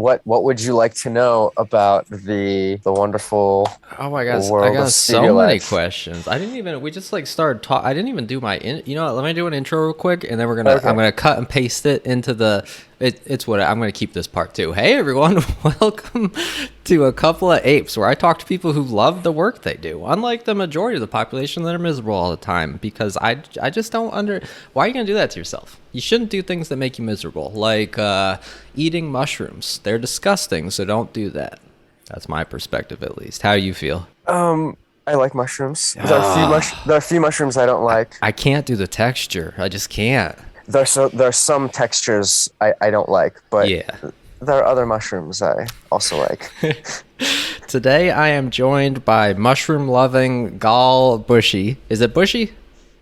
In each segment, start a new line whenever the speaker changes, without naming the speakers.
what would you like to know about the wonderful
Oh my gosh, I
world of
got so
studio
many
life?
questions. We just like started talk. I didn't even do you know what, let me do an intro real quick and then I'm
Okay.
gonna cut and paste it into it's what I'm gonna keep this part too. Hey everyone, welcome to A Couple of Apes, where I talk to people who love the work they do, unlike the majority of the population that are miserable all the time, because I just don't why are you gonna do that to yourself? You shouldn't do things that make you miserable, like eating mushrooms. They're disgusting, so don't do that. That's my perspective, at least. How do you feel?
I like mushrooms.
Ah,
There are a few mushrooms I don't like.
I can't do the texture. I just can't.
There are some textures I don't like, but
Yeah.
there are other mushrooms I also like.
Today I am joined by mushroom loving Gal Bushy. Is it Bushy?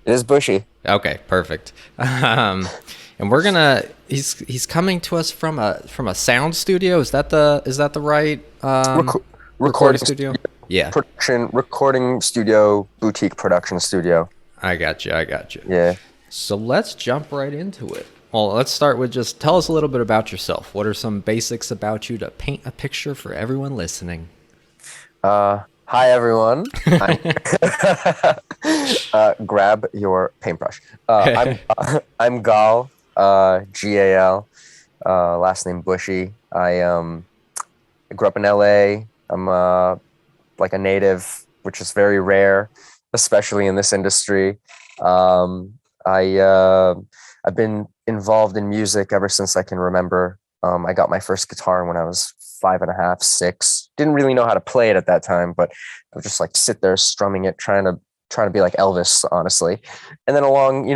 It is bushy.
Okay, perfect. And we're gonna. He's coming to us from a sound studio. Is that the right
Reco-
recording
recording
studio?
studio,
Yeah,
recording studio, boutique production studio.
I got you. I got you.
Yeah.
So let's jump right into it. Well, let's start with just tell us a little bit about yourself. What are some basics about you to paint a picture for everyone listening?
Hi everyone. I'm grab your paintbrush. I'm Gal, Gal. Last name Bushy. I grew up in LA. I'm like a native, which is very rare, especially in this industry. Um, I've been involved in music ever since I can remember. I got my first guitar when I was 5.5, 6. Didn't really know how to play it at that time, but I would just like sit there strumming it, trying to be like Elvis, honestly. And then along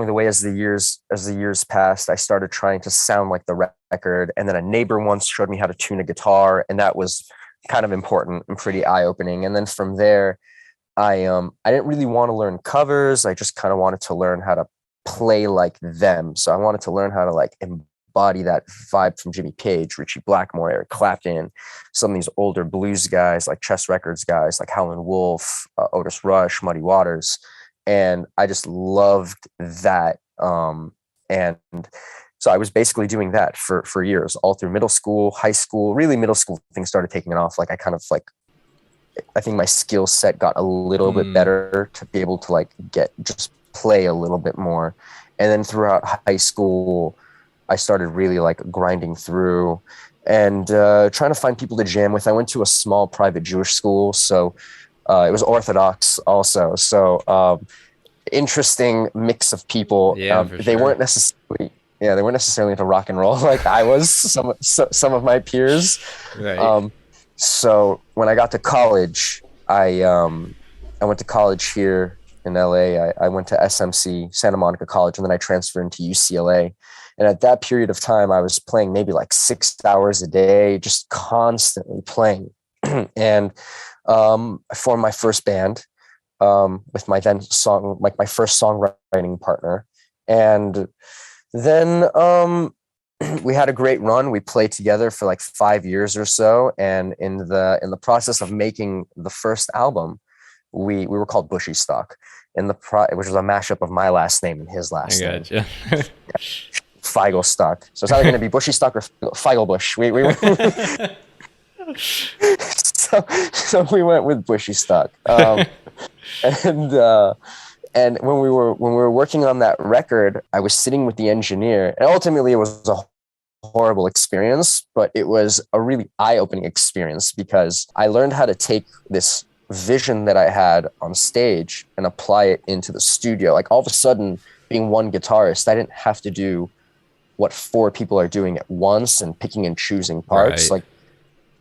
the way, as the years passed, I started trying to sound like the record. And then a neighbor once showed me how to tune a guitar, and that was kind of important and pretty eye opening. And then from there, I didn't really want to learn covers. I just kind of wanted to learn how to play like them. So I wanted to learn how to like embody that vibe from Jimmy Page, Richie Blackmore, Eric Clapton, some of these older blues guys like Chess Records guys like Howlin' Wolf, Otis Rush, Muddy Waters, and I just loved that. And so I was basically doing that for years, all through middle school, high school. Really, middle school things started taking it off. Like I think my skill set got a little bit
Hmm.
better to be able to like just play a little bit more. And then throughout high school, I started really like grinding through and trying to find people to jam with. I went to a small private Jewish school, so it was Orthodox also. So interesting mix of people.
Yeah, for
They
sure.
weren't necessarily, yeah, they weren't necessarily into rock and roll like I was. Some of my peers.
Right.
Um, so when I got to college, I went to college here in LA. I went to SMC, Santa Monica College, and then I transferred into UCLA. And at that period of time, I was playing maybe like 6 hours a day, just constantly playing. And I formed my first band with my first songwriting partner. And then we had a great run. We played together for like 5 years or so. And in the process of making the first album, we were called Bushy Stock, which was a mashup of my last name and his
I
last name.
got you.
Feigl Stock. So it's either going to be Bushy Stock or Feigl Bush. So we went with Bushy Stock. And and when we were working on that record, I was sitting with the engineer, and ultimately it was a horrible experience, but it was a really eye-opening experience because I learned how to take this vision that I had on stage and apply it into the studio. Like all of a sudden, being one guitarist, I didn't have to do what four people are doing at once and picking and choosing parts.
Right.
Like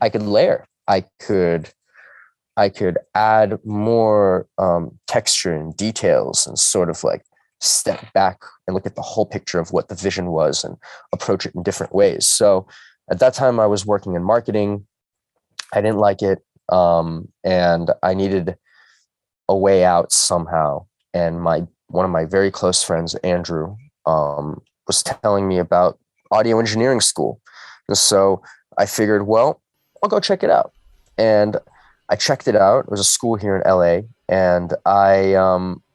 I could layer. I could add more texture and details and sort of like step back and look at the whole picture of what the vision was and approach it in different ways. So at that time I was working in marketing. I didn't like it. And I needed a way out somehow. And one of my very close friends, Andrew, was telling me about audio engineering school. And so I figured, well, I'll go check it out. And I checked it out. It was a school here in LA. And I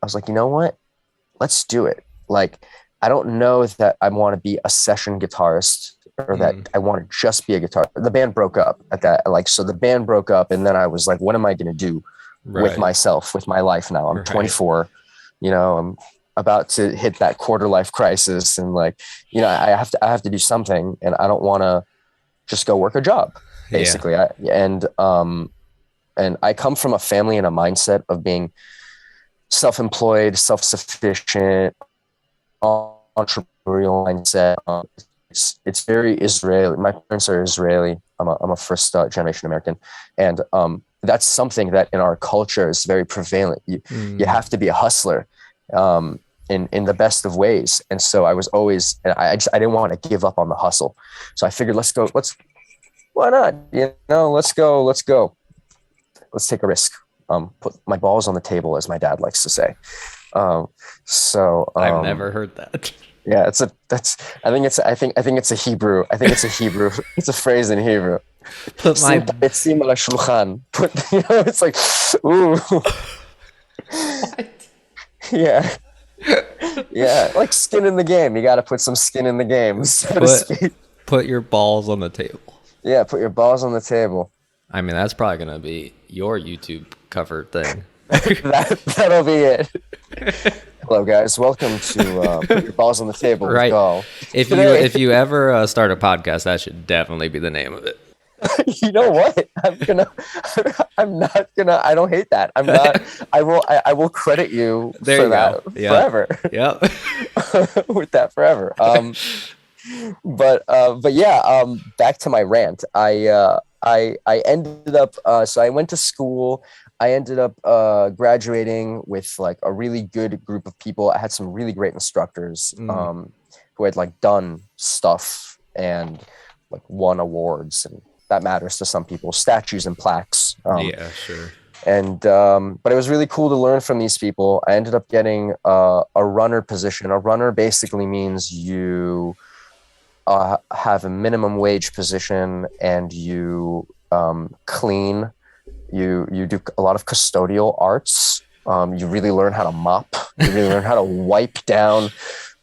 was like, you know what? Let's do it. Like I don't know that I want to be a session guitarist or that I want to just be a guitar. The band broke up at that. Like, so the band broke up, and then I was like, what am I going to do with myself, with my life now? I'm 24, I'm about to hit that quarter life crisis. And like, I have to do something, and I don't want to just go work a job basically. And I come from a family and a mindset of being self-employed, self-sufficient, entrepreneurial mindset. It's very Israeli. My parents are Israeli. I'm a first generation American, and that's something that in our culture is very prevalent. You have to be a hustler, in the best of ways. And so I was always, and I didn't want to give up on the hustle. So I figured, why not? Let's go. Let's take a risk. Put my balls on the table, as my dad likes to say.
I've never heard that.
Yeah, I think it's a Hebrew. It's a phrase in Hebrew. It's like, ooh.
What?
Yeah. Yeah, like skin in the game. You got to put some skin in the game, so to speak.
Put your balls on the table.
Yeah, put your balls on the table.
I mean, that's probably going to be your YouTube cover thing.
That'll be it. Hello, guys. Welcome to Put Your Balls on the Table with Gall.
If you ever start a podcast, that should definitely be the name of it.
You know what? I don't hate that. I will credit you
there
for that forever.
Yep.
With that forever. But yeah, back to my rant. I ended up, so I went to school. I ended up graduating with like a really good group of people. I had some really great instructors who had like done stuff and like won awards, and that matters to some people, statues and plaques.
Yeah, sure.
And but it was really cool to learn from these people. I ended up getting a runner position. A runner basically means you have a minimum wage position, and you clean. You do a lot of custodial arts. You really learn how to mop. You really learn how to wipe down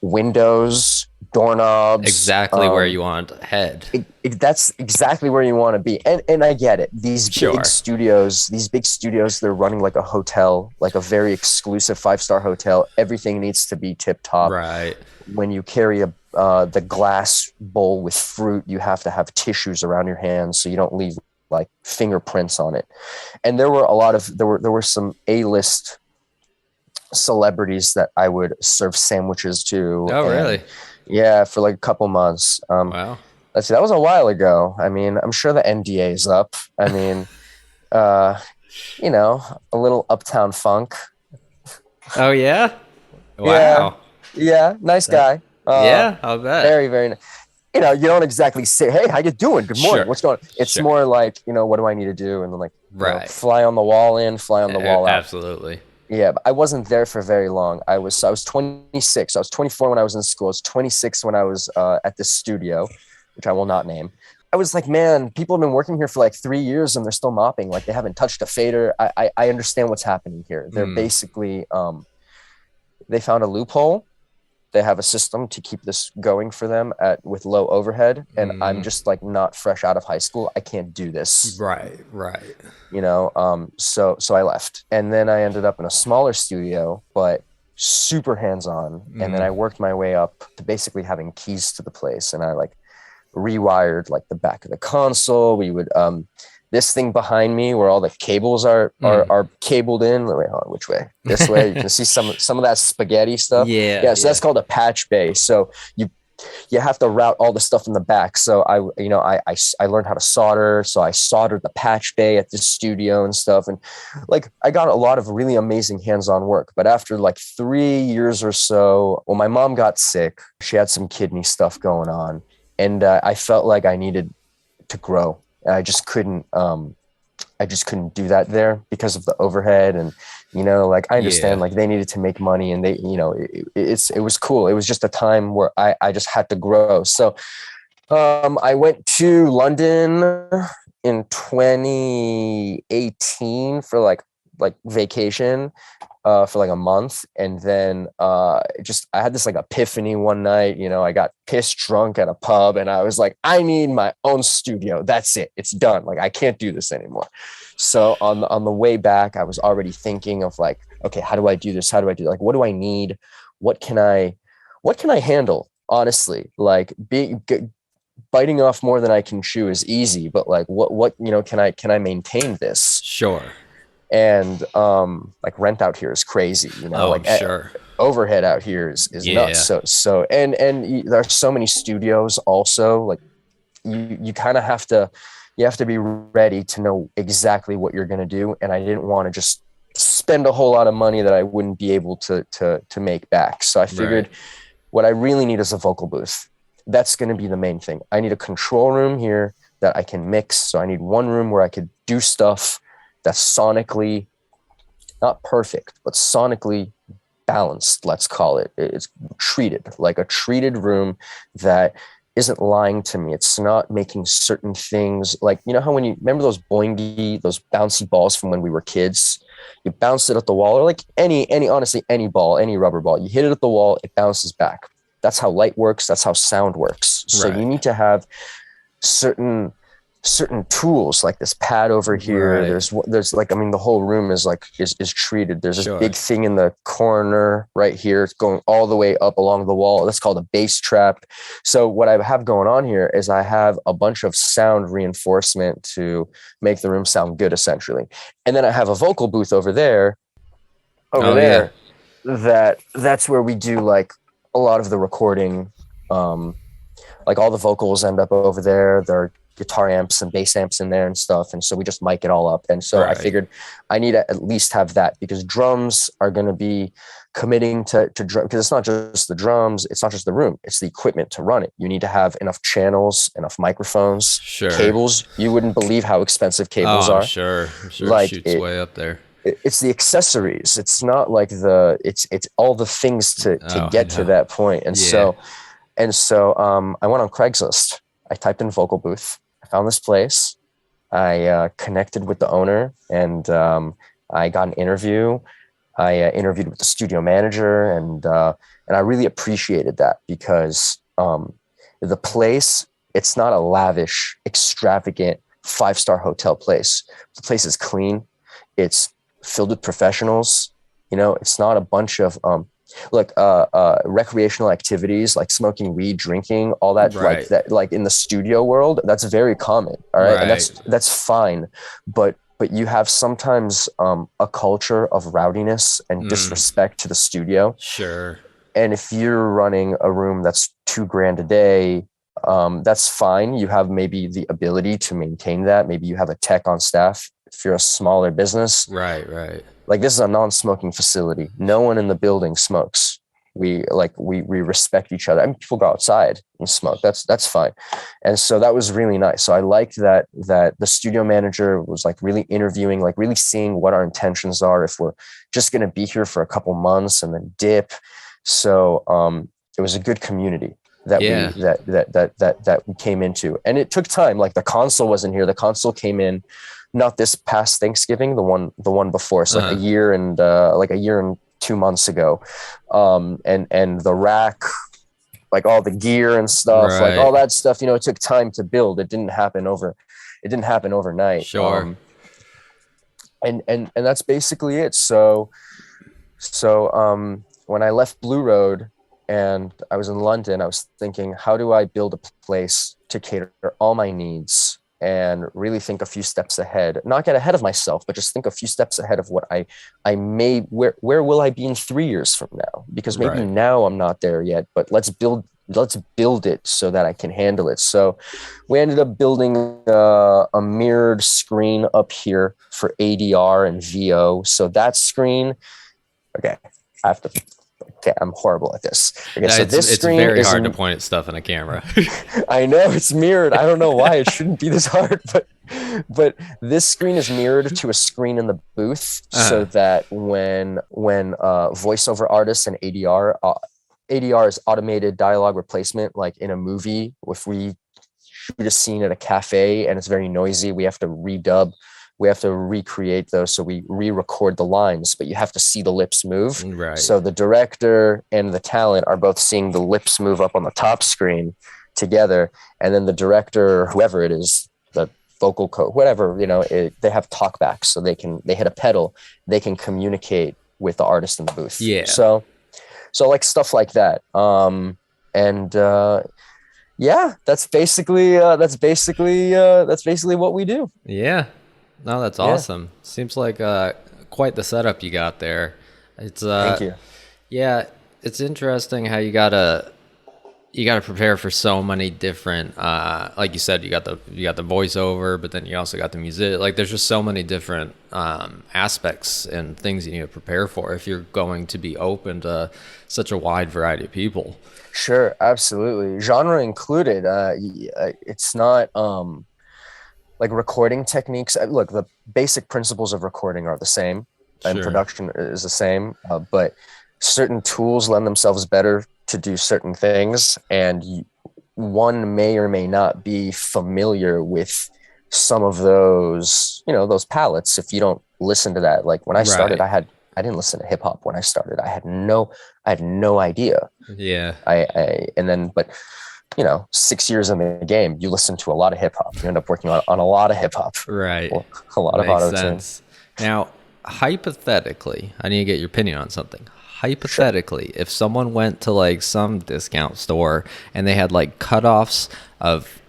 windows, doorknobs.
Exactly where you want to head.
That's exactly where you want to be. And I get it. These big studios, they're running like a hotel, like a very exclusive 5-star hotel. Everything needs to be tip top.
Right.
When you carry the glass bowl with fruit, you have to have tissues around your hands so you don't leave like fingerprints on it. And there were some A-list celebrities that I would serve sandwiches to.
Oh, really?
Yeah, for like a couple months.
Wow.
Let's see, that was a while ago. I mean, I'm sure the NDA is up. I mean, a little Uptown Funk.
Oh yeah. Wow.
Yeah. Nice guy.
Yeah, I'll bet.
Very, very nice. You don't exactly say, "Hey, how you doing? Good morning.
Sure.
What's going on?" It's more like, what do I need to do? And then like, fly on the wall in, fly on the wall out.
Absolutely.
Yeah, but I wasn't there for very long. I was 26. I was 24 when I was in school. I was 26 when I was at this studio, which I will not name. I was like, man, people have been working here for like 3 years and they're still mopping. Like they haven't touched a fader. I understand what's happening here. They're basically, they found a loophole. They have a system to keep this going for them with low overhead. And I'm just like not fresh out of high school. I can't do this.
Right.
So I left. And then I ended up in a smaller studio, but super hands-on. And then I worked my way up to basically having keys to the place. And I like rewired like the back of the console. We would, this thing behind me where all the cables are cabled in. Wait, hold on, which way? This way. You can see some of that spaghetti stuff. Yeah. So that's called a patch bay. So you have to route all the stuff in the back. So I learned how to solder. So I soldered the patch bay at the studio and stuff. And like, I got a lot of really amazing hands-on work. But after like 3 years or so, well, my mom got sick. She had some kidney stuff going on. And I felt like I needed to grow. And I just couldn't do that there because of the overhead. And, like I understand like they needed to make money and they, it was cool. It was just a time where I just had to grow. So I went to London in 2018 for like like vacation for like a month, and then I had this like epiphany one night. I got pissed drunk at a pub, and I was like, I need my own studio. That's it. It's done. Like, I can't do this anymore. So on the way back, I was already thinking of like, okay, how do I do this? How do I do like, what do I need? What can I handle? Honestly, like biting off more than I can chew is easy, but like what can I maintain this?
Sure.
And like rent out here is crazy,
Sure.
Overhead out here is nuts. So and there are so many studios also. Like you kind of have to be ready to know exactly what you're going to do, and I didn't want to just spend a whole lot of money that I wouldn't be able to make back. So I figured what I really need is a vocal booth. That's going to be the main thing. I need a control room here that I can mix. So I need one room where I could do stuff that's sonically not perfect, but sonically balanced. Let's call it. It's treated, like a treated room that isn't lying to me. It's not making certain things like, how when you remember those bouncy balls from when we were kids, you bounce it at the wall, or like honestly, any ball, any rubber ball, you hit it at the wall, it bounces back. That's how light works. That's how sound works. So you need to have certain tools, like this pad over here. There's like, the whole room is like, is treated. There's this big thing in the corner right here. It's going all the way up along the wall. That's called a bass trap. So what I have going on here is I have a bunch of sound reinforcement to make the room sound good, essentially. And then I have a vocal booth over there. That's where we do like a lot of the recording. Like all the vocals end up over there. There are guitar amps and bass amps in there and stuff. And so we just mic it all up. And so I figured I need to at least have that, because drums are going to be committing to drum, because it's not just the drums. It's not just the room. It's the equipment to run it. You need to have enough channels, enough microphones, cables. You wouldn't believe how expensive cables are.
Sure.
Like
shoots way up there.
It's the accessories. It's not like it's all the things to get to that point. And so I went on Craigslist. I typed in vocal booth. I found this place. I connected with the owner, and I got an interview. I interviewed with the studio manager, and I really appreciated that, because the place, it's not a lavish, extravagant 5-star hotel place. The place is clean. It's filled with professionals. It's not a bunch of recreational activities like smoking weed, drinking, all that, like that, like in the studio world, that's very common. All right. And that's fine. But you have sometimes a culture of rowdiness and disrespect to the studio.
Sure.
And if you're running a room that's $2,000 a day, that's fine. You have maybe the ability to maintain that. Maybe you have a tech on staff. If you're a smaller business,
right.
Like, this is a non-smoking facility. No one in the building smokes. We respect each other. I mean, people go outside and smoke. That's fine. And so that was really nice. So I liked that the studio manager was like really interviewing, like really seeing what our intentions are, if we're just going to be here for a couple months and then dip. So it was a good community that we came into. And it took time. Like, the console wasn't here. The console came in not this past Thanksgiving, the one before. So like a year and 2 months ago. And the rack, like all the gear and stuff, like all that stuff, it took time to build. It didn't happen overnight.
Sure.
And that's basically it. So when I left Blue Road and I was in London, I was thinking, how do I build a place to cater all my needs and really think a few steps ahead, not get ahead of myself, but just think a few steps ahead of what I may, where will I be in 3 years from now? Because maybe now I'm not there yet, but let's build it so that I can handle it. So we ended up building a mirrored screen up here for ADR and VO. So that screen, I'm horrible at this. Okay, so this screen,
it's very hard to point at stuff in a camera.
I know, it's mirrored. I don't know why it shouldn't be this hard, but this screen is mirrored to a screen in the booth, so that when voiceover artists and ADR is automated dialogue replacement, like in a movie, if we shoot a scene at a cafe and it's very noisy, we have to redub we have to recreate those. So we re-record the lines, but you have to see the lips move.
Right.
So the director and the talent are both seeing the lips move up on the top screen together. And then the director, or whoever it is, the vocal coach, whatever, they have talkbacks. So they hit a pedal, they can communicate with the artist in the booth.
Yeah.
So like stuff like that. Yeah, that's basically what we do.
Yeah. No, that's awesome. Seems like quite the setup you got there. It's
Thank you.
Yeah, it's interesting how you gotta prepare for so many different like you said, you got the voiceover, but then you also got the music. Like there's just so many different aspects and things you need to prepare for if you're going to be open to such a wide variety of people.
Sure, absolutely. Genre included. It's not like recording techniques. Look, the basic principles of recording are the same, and production is the same, but certain tools lend themselves better to do certain things, and one may or may not be familiar with some of those, those palettes if you don't listen to that. Like when I started, I didn't listen to hip hop when I started. I had no idea.
Yeah.
But 6 years in the game, you listen to a lot of hip hop. You end up working on a lot of hip hop.
Right.
A lot of auto tune.
Now, hypothetically, I need to get your opinion on something. Hypothetically, if someone went to like some discount store and they had like cutoffs of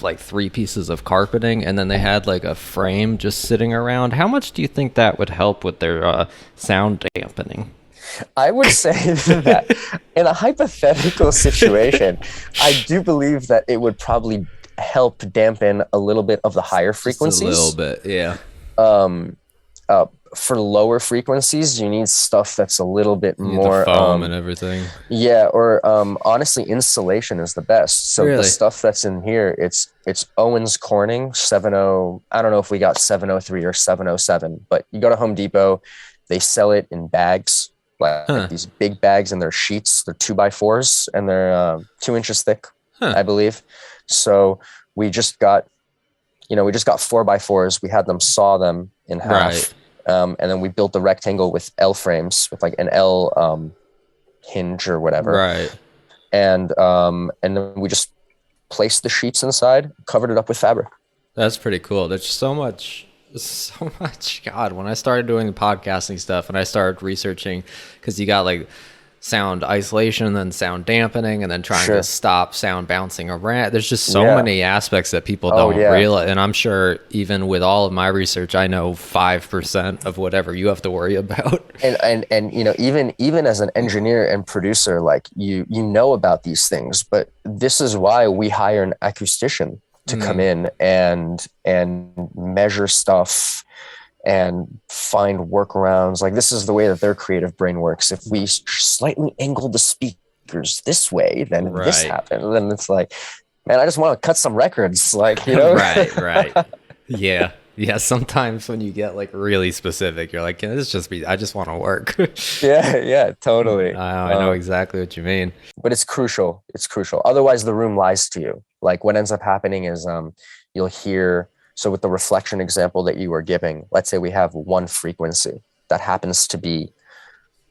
like 3 pieces of carpeting, and then they had like a frame just sitting around, how much do you think that would help with their sound dampening?
I would say that in a hypothetical situation, I do believe that it would probably help dampen a little bit of the higher frequencies.
Just a little bit, yeah.
For lower frequencies, you need stuff that's a little bit more
the foam and everything.
Yeah, or honestly, insulation is the best. So
really?
The stuff that's in here, it's Owens Corning 70. I don't know if we got 703 or 707, but you go to Home Depot, they sell it in bags, like these big bags, and they're sheets. They're 2x4s, and they're 2 inches thick, I believe. So we just got 4x4s. We had them saw them in half.
Right.
And then we built the rectangle with L frames, with like an L hinge or whatever.
Right.
And then we just placed the sheets inside, covered it up with fabric.
That's pretty cool. There's so much. God, when I started doing the podcasting stuff and I started researching, because you got like sound isolation and then sound dampening and then trying to stop sound bouncing around. There's just so many aspects that people don't realize. And I'm sure even with all of my research, I know 5% of whatever you have to worry about.
And even as an engineer and producer, like you know about these things, but this is why we hire an acoustician to come in and measure stuff and find workarounds. Like this is the way that their creative brain works. If we slightly angle the speakers this way, then this happens. And then it's like, man, I just want to cut some records. Like,
Right. Yeah. Sometimes when you get like really specific, you're like, can this just be, I just want to work.
Yeah, totally.
I know exactly what you mean.
But it's crucial. Otherwise the room lies to you. Like what ends up happening is you'll hear, so with the reflection example that you were giving, let's say we have one frequency that happens to be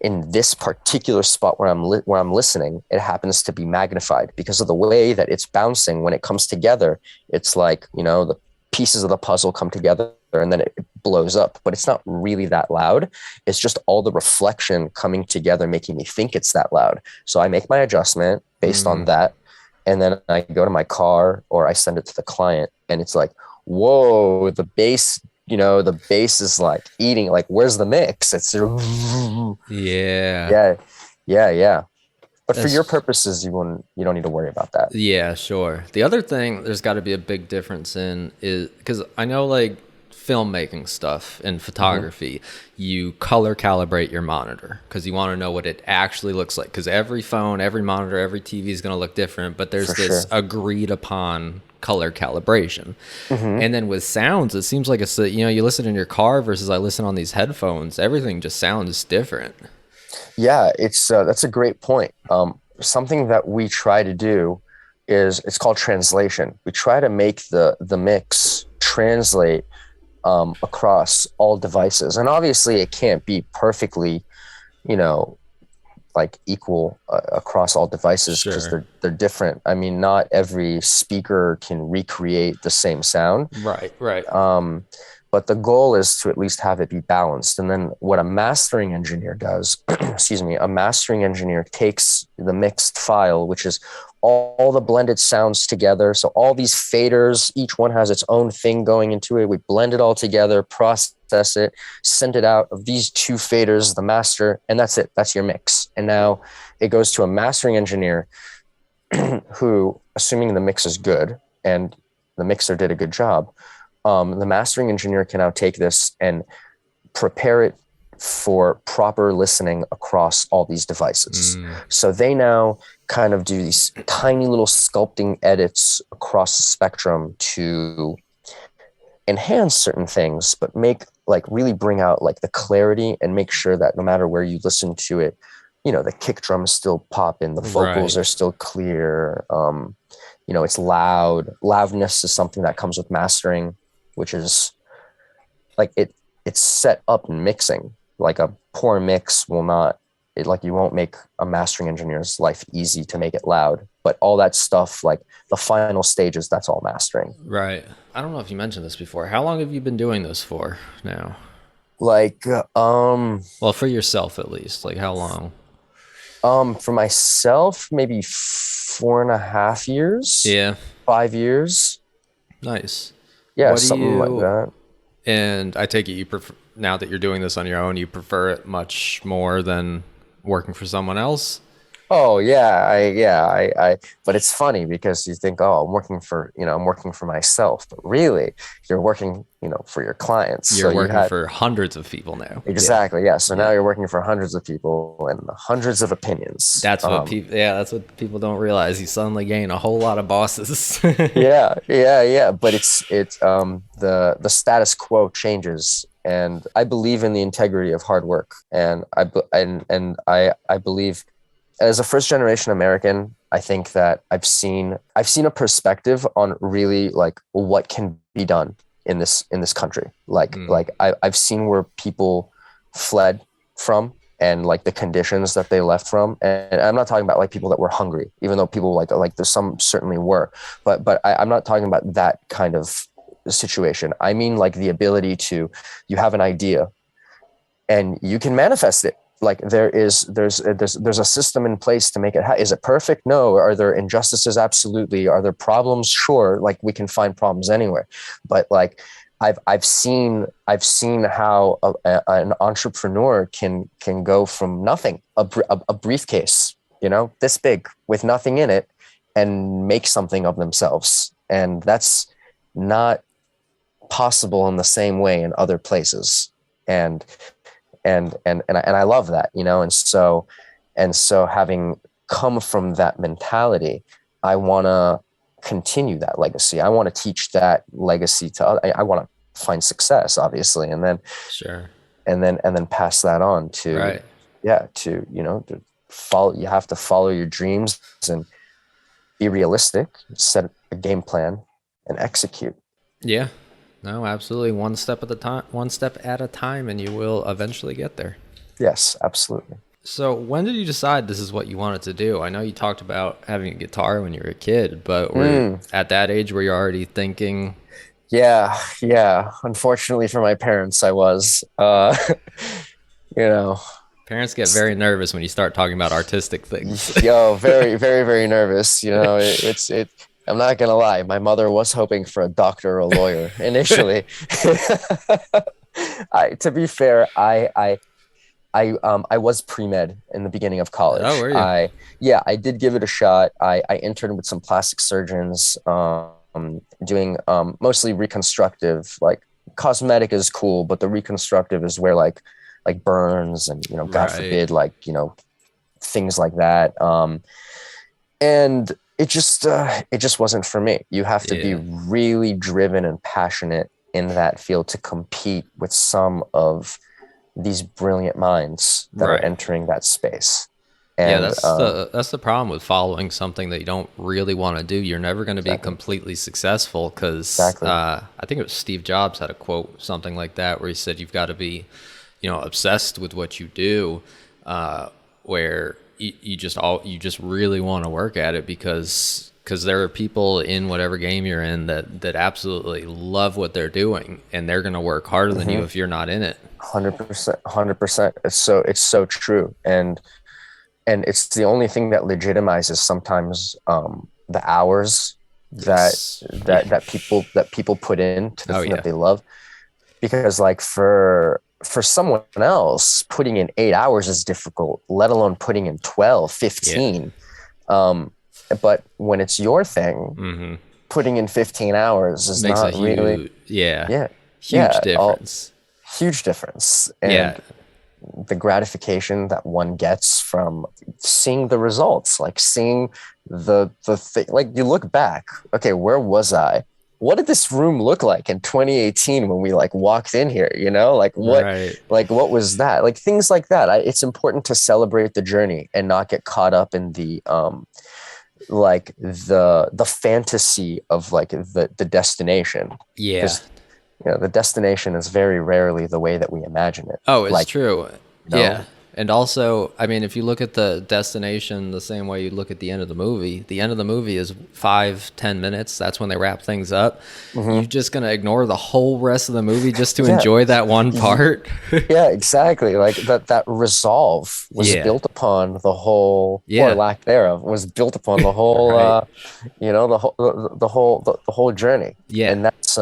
in this particular spot where I'm listening, it happens to be magnified because of the way that it's bouncing. When it comes together, it's like, the pieces of the puzzle come together and then it blows up, but it's not really that loud. It's just all the reflection coming together, making me think it's that loud. So I make my adjustment based on that. And then I go to my car or I send it to the client and it's like, whoa, the bass is like eating, like, where's the mix? It's yeah. But for your purposes, you don't need to worry about that.
Yeah, sure. The other thing there's got to be a big difference in is, because I know like filmmaking stuff and photography, you color calibrate your monitor because you want to know what it actually looks like, because every phone, every monitor, every TV is going to look different, but there's this agreed upon color calibration. And then with sounds, it seems like it's, you listen in your car versus I listen on these headphones, everything just sounds different.
Yeah, it's that's a great point. Something that we try to do is, it's called translation. We try to make the mix translate across all devices. And obviously it can't be perfectly, you know, like equal across all devices, because
Sure.
they're different. I mean, not every speaker can recreate the same sound.
Right.
But the goal is to at least have it be balanced. And then what a mastering engineer does, excuse me, a mastering engineer takes the mixed file, which is all the blended sounds together. So all these faders, each one has its own thing going into it. We blend it all together, process it, send it out of these two faders, the master, and that's it. That's your mix. And now it goes to a mastering engineer who, assuming the mix is good and the mixer did a good job, the mastering engineer can now take this and prepare it for proper listening across all these devices. So they now kind of do these tiny little sculpting edits across the spectrum to enhance certain things, but make like really bring out like the clarity and make sure that no matter where you listen to it, you know, the kick drums still pop in, the vocals are still clear. You know, it's loud. Loudness is something that comes with mastering, which is like it's set up in mixing. Like a poor mix will not, like you won't make a mastering engineer's life easy to make it loud, but all that stuff, like the final stages, that's all mastering.
Right. I don't know if you mentioned this before. How long have you been doing this for now?
Like,
Well, for yourself at least. Like how long?
for myself, maybe 4.5 years.
Yeah.
5 years.
Nice.
Yeah,
What do
something like
you-
that.
And I take it you prefer, now that you're doing this on your own, you prefer it much more than working for someone else?
Oh I but it's funny because you think, oh, I'm working for myself, but really you're working, for your clients.
You're
So
working
you had,
for hundreds of people now.
exactly. Yeah. So now you're working for hundreds of people and hundreds of opinions.
That's what people. Yeah, that's what people don't realize. You suddenly gain a whole lot of bosses.
Yeah. But it's the status quo changes, and I believe in the integrity of hard work, and I believe, as a first generation American, I think that I've seen a perspective on really like what can be done in this country. Like I've seen where people fled from, and like the conditions that they left from. And I'm not talking about like people that were hungry, even though people like there's some certainly were, but I'm not talking about that kind of situation. I mean, like the ability to, you have an idea and you can manifest it. Like there's a system in place to make it. Is it perfect? No. Are there injustices? Absolutely. Are there problems? Sure. Like we can find problems anywhere, but like I've seen how an entrepreneur can go from nothing, a briefcase, this big with nothing in it, and make something of themselves. And that's not possible in the same way in other places. And I love that, and so having come from that mentality, I want to continue that legacy. I want to teach that legacy to others. I want to find success, obviously, and then and then pass that on to to follow. You have to follow your dreams and be realistic, set a game plan, and execute.
Yeah. No, absolutely. One step at a time, and you will eventually get there.
Yes, absolutely.
So when did you decide this is what you wanted to do? I know you talked about having a guitar when you were a kid, but at that age, were you already thinking?
Yeah. Unfortunately for my parents, I was,
Parents get very nervous when you start talking about artistic things.
Very, very, very nervous. I'm not gonna lie. My mother was hoping for a doctor or a lawyer initially. To be fair, I was pre-med in the beginning of college.
Oh, were you?
I did give it a shot. I interned with some plastic surgeons, doing mostly reconstructive. Like cosmetic is cool, but the reconstructive is where like burns and God forbid, like things like that. And it just wasn't for me. You have to be really driven and passionate in that field to compete with some of these brilliant minds that are entering that space.
Yeah,
And
that's the problem with following something that you don't really want to do. You're never going to be completely successful because
exactly.
I think it was Steve Jobs had a quote, something like that, where he said you've got to be, obsessed with what you do, where you just really want to work at it because there are people in whatever game you're in that absolutely love what they're doing, and they're going to work harder than you if you're not in it.
100%, 100%. It's so true. And it's the only thing that legitimizes sometimes the hours
Yes.
that people put into the thing
yeah.
that they love. Because like for someone else, putting in 8 hours is difficult, let alone putting in 12, 15. But when it's your thing, putting in 15 hours is
Makes
not really
huge difference.
Huge difference. And the gratification that one gets from seeing the results, like seeing the thing, like you look back, okay, where was I? What did this room look like in 2018 when we like walked in here? Like what was that? Like things like that. It's important to celebrate the journey and not get caught up in the like the fantasy of like the destination.
Yeah.
The destination is very rarely the way that we imagine it.
Oh, it's
like,
true. Yeah. And also, I mean, if you look at the destination the same way you look at the end of the movie is 5-10 minutes. That's when they wrap things up. You're just going to ignore the whole rest of the movie just to enjoy that one part.
Yeah, exactly. Like that resolve was built upon the whole, or lack thereof, was built upon the whole,
right.
the whole journey.
Yeah.
And that's,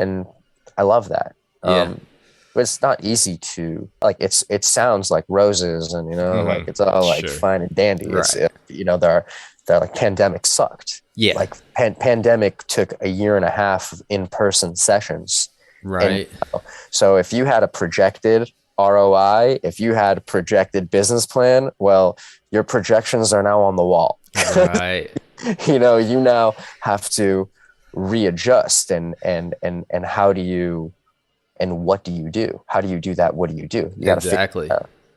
and I love that. But it's not easy to like. It sounds like roses, and like it's all like fine and dandy.
Right.
It's they're like pandemic sucked.
Yeah,
like pandemic took a year and a half of in-person sessions.
Right.
And, so if you had a projected ROI, if you had a projected business plan, well, your projections are now on the wall.
Right.
You now have to readjust and how do you. And what do you do? How do you do that? What do you do? You gotta
exactly.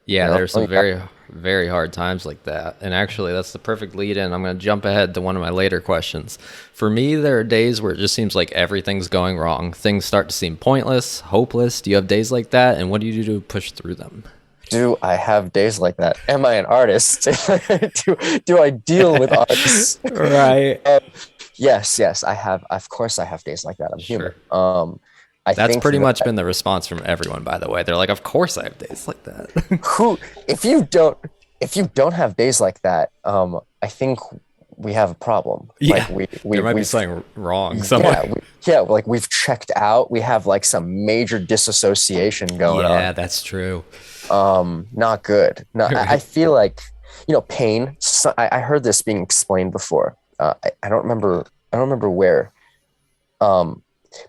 There's some very, very hard times like that. And actually, that's the perfect lead in. I'm going to jump ahead to one of my later questions. For me, there are days where it just seems like everything's going wrong. Things start to seem pointless, hopeless. Do you have days like that? And what do you do to push through them?
Do I have days like that? Am I an artist? do I deal with artists?
Right.
Yes, I have. Of course, I have days like that. I'm human.
That's pretty much been the response from everyone, by the way. They're like, of course I have days like that.
If you don't have days like that, I think we have a problem.
Yeah. Like there might be something wrong somewhere.
Like we've checked out. We have like some major diссociation going on.
Yeah, that's true.
Not good. No, I feel like, pain. So I heard this being explained before. I don't remember where.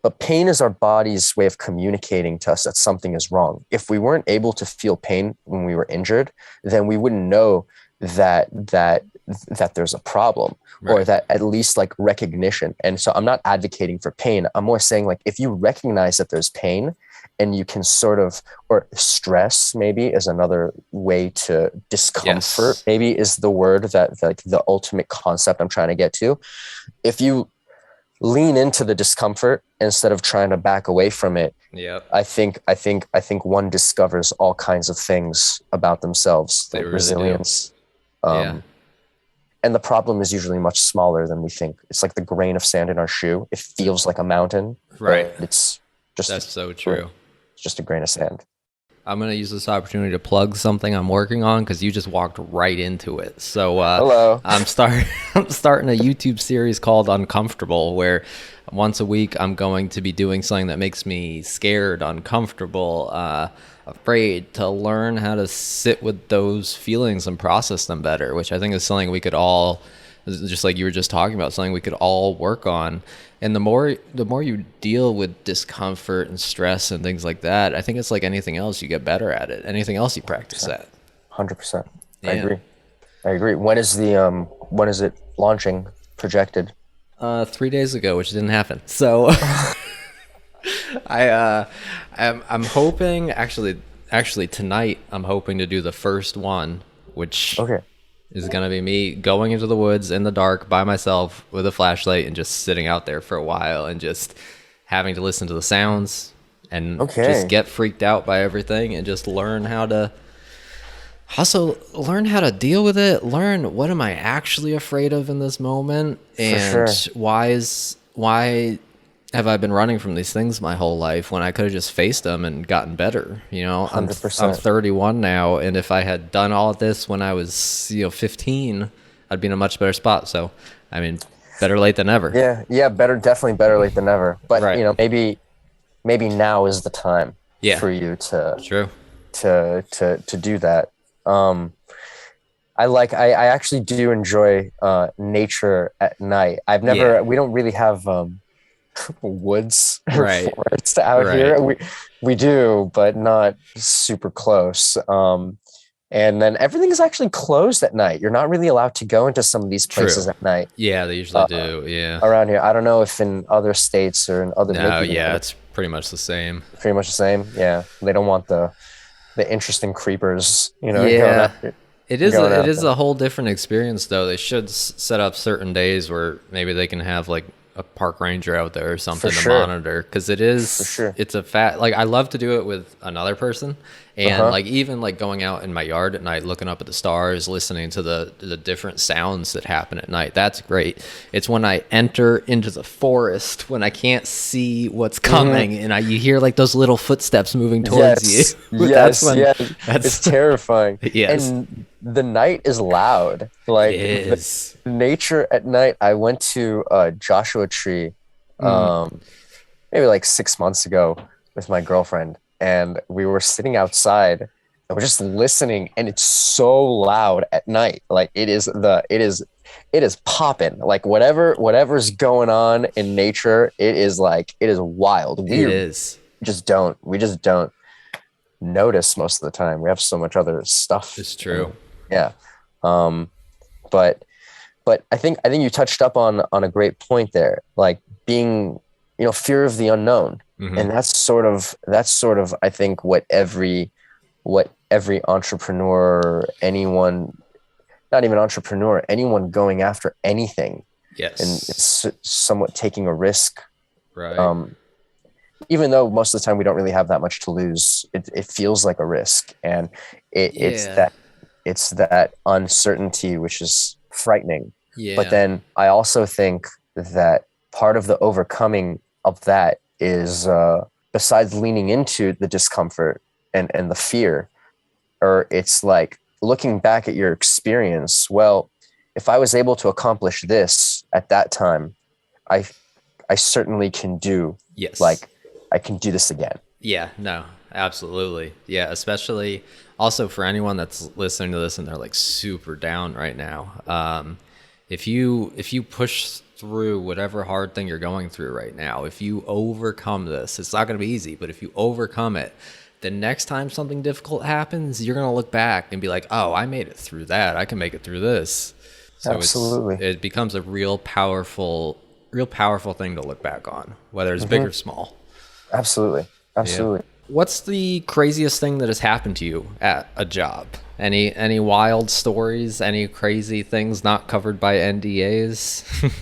But pain is our body's way of communicating to us that something is wrong. If we weren't able to feel pain when we were injured, then we wouldn't know that there's a problem, right, or that at least like recognition. And so I'm not advocating for pain. I'm more saying like if you recognize that there's pain and you can sort of, or stress maybe is another way to discomfort, maybe is the word that like the ultimate concept I'm trying to get to. If you lean into the discomfort instead of trying to back away from it.
Yeah.
I think one discovers all kinds of things about themselves, like really resilience. And the problem is usually much smaller than we think. It's like the grain of sand in our shoe. It feels like a mountain.
Right.
It's just
that's so true.
It's just a grain of sand.
I'm going to use this opportunity to plug something I'm working on because you just walked right into it. So
hello.
I'm starting a YouTube series called Uncomfortable, where once a week I'm going to be doing something that makes me scared, uncomfortable, afraid, to learn how to sit with those feelings and process them better, which I think is something we could all, just like you were just talking about, something we could all work on. And the more you deal with discomfort and stress and things like that, I think it's like anything else, you get better at it. Anything else you practice at.
100%. I agree. When is it launching projected?
3 days ago, which didn't happen. So I'm hoping actually tonight I'm hoping to do the first one which
Okay.
is going to be me going into the woods in the dark by myself with a flashlight and just sitting out there for a while and just having to listen to the sounds and just get freaked out by everything and just learn how to deal with it, learn what am I actually afraid of in this moment, and why have I been running from these things my whole life when I could have just faced them and gotten better? You know,
100%.
I'm 31 now, and if I had done all of this when I was 15, I'd be in a much better spot. So, I mean, better late than never.
Yeah, definitely better late than never. But you know, maybe now is the time for you to do that. I actually do enjoy nature at night. We don't really have woods or forests out here. We do, but not super close. And then everything is actually closed at night. You're not really allowed to go into some of these places at night.
Yeah, they usually do. Yeah,
around here. I don't know if in other states or in other.
It's pretty much the same.
Pretty much the same. Yeah, they don't want the interesting creepers. You know.
Yeah. It is a whole different experience, though. They should set up certain days where maybe they can have like a park ranger out there or something to monitor, because it's a fact. Like, I love to do it with another person, and like even like going out in my yard at night, looking up at the stars, listening to the different sounds that happen at night. That's great. It's when I enter into the forest when I can't see what's coming, and you hear like those little footsteps moving towards you.
It's terrifying.
Yes.
And the night is loud. Like, the nature at night. I went to Joshua Tree maybe like 6 months ago with my girlfriend, and we were sitting outside and we're just listening, and it's so loud at night. Like, it is popping. Like, whatever's going on in nature, it is wild. We just don't notice most of the time. We have so much other stuff.
It's true.
Yeah. But I think you touched up on a great point there, like being, fear of the unknown. And that's sort of I think what every entrepreneur, anyone going after anything, and it's somewhat taking a risk,
right?
Even though most of the time we don't really have that much to lose, it feels like a risk, and it's that uncertainty which is frightening. But then I also think that part of the overcoming of that is, besides leaning into the discomfort and the fear, or it's like looking back at your experience. Well, if I was able to accomplish this at that time, I certainly can do.
Yes.
Like, I can do this again.
Yeah, no, absolutely. Yeah, especially also for anyone that's listening to this and they're like super down right now. If you push through whatever hard thing you're going through right now, if you overcome this, it's not going to be easy, but if you overcome it, the next time something difficult happens, you're going to look back and be like, oh, I made it through that. I can make it through this. So
absolutely.
It becomes a real powerful thing to look back on, whether it's big or small.
Absolutely.
Yeah. What's the craziest thing that has happened to you at a job? Any wild stories? Any crazy things not covered by NDAs?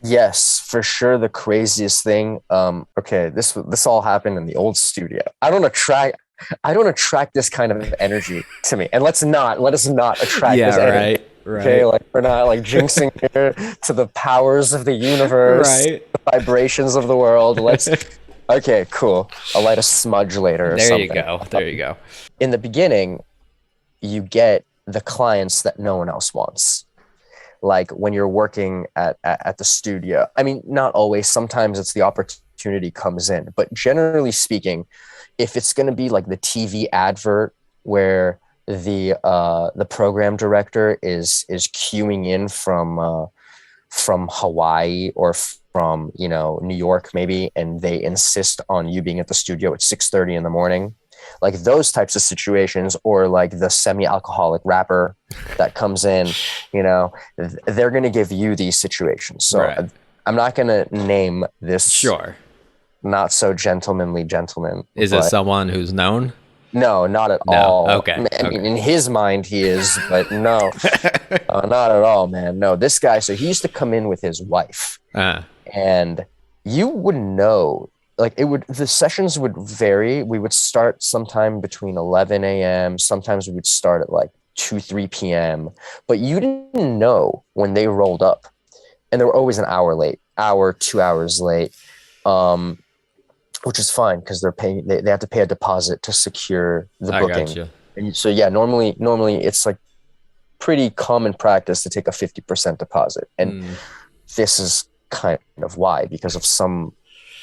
Yes, for sure. The craziest thing. Okay, this all happened in the old studio. I don't attract this kind of energy to me, and let us not attract this energy. Right. Okay, like, we're not like jinxing here to the powers of the universe, the vibrations of the world. Okay, cool. I'll light a smudge later or something.
There you go.
In the beginning, you get the clients that no one else wants. Like, when you're working at the studio. I mean, not always. Sometimes it's the opportunity comes in. But generally speaking, if it's going to be like the TV advert where the program director is queuing in from Hawaii or from New York maybe, and they insist on you being at the studio at 6:30 in the morning, like those types of situations, or like the semi-alcoholic rapper that comes in, they're going to give you these situations. So I'm not going to name this not so gentlemanly gentleman.
Is it someone who's known?
No, not at
No.
all.
Okay.
I mean,
Okay.
in his mind he is, but no, not at all, man. No, this guy, so he used to come in with his wife,
Uh,
and you wouldn't know. Like the sessions would vary. We would start sometime between 11 a.m. Sometimes we would start at like 2, 3 p.m. But you didn't know when they rolled up, and they were always an hour late, hour, 2 hours late. Which is fine because they have to pay a deposit to secure the
I
booking.
got you.
And so yeah, normally it's like pretty common practice to take a 50% deposit. And this is kind of why, because of some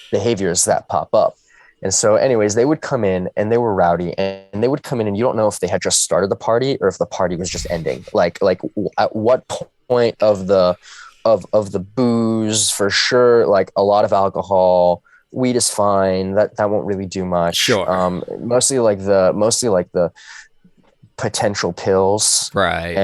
behaviors that pop up. And so anyways, they would come in and they were rowdy, and they would come in and you don't know if they had just started the party or if the party was just ending. Like at what point of the booze, for sure, like a lot of alcohol. Weed is fine. That won't really do much.
Sure.
Mostly like the potential pills,
Right.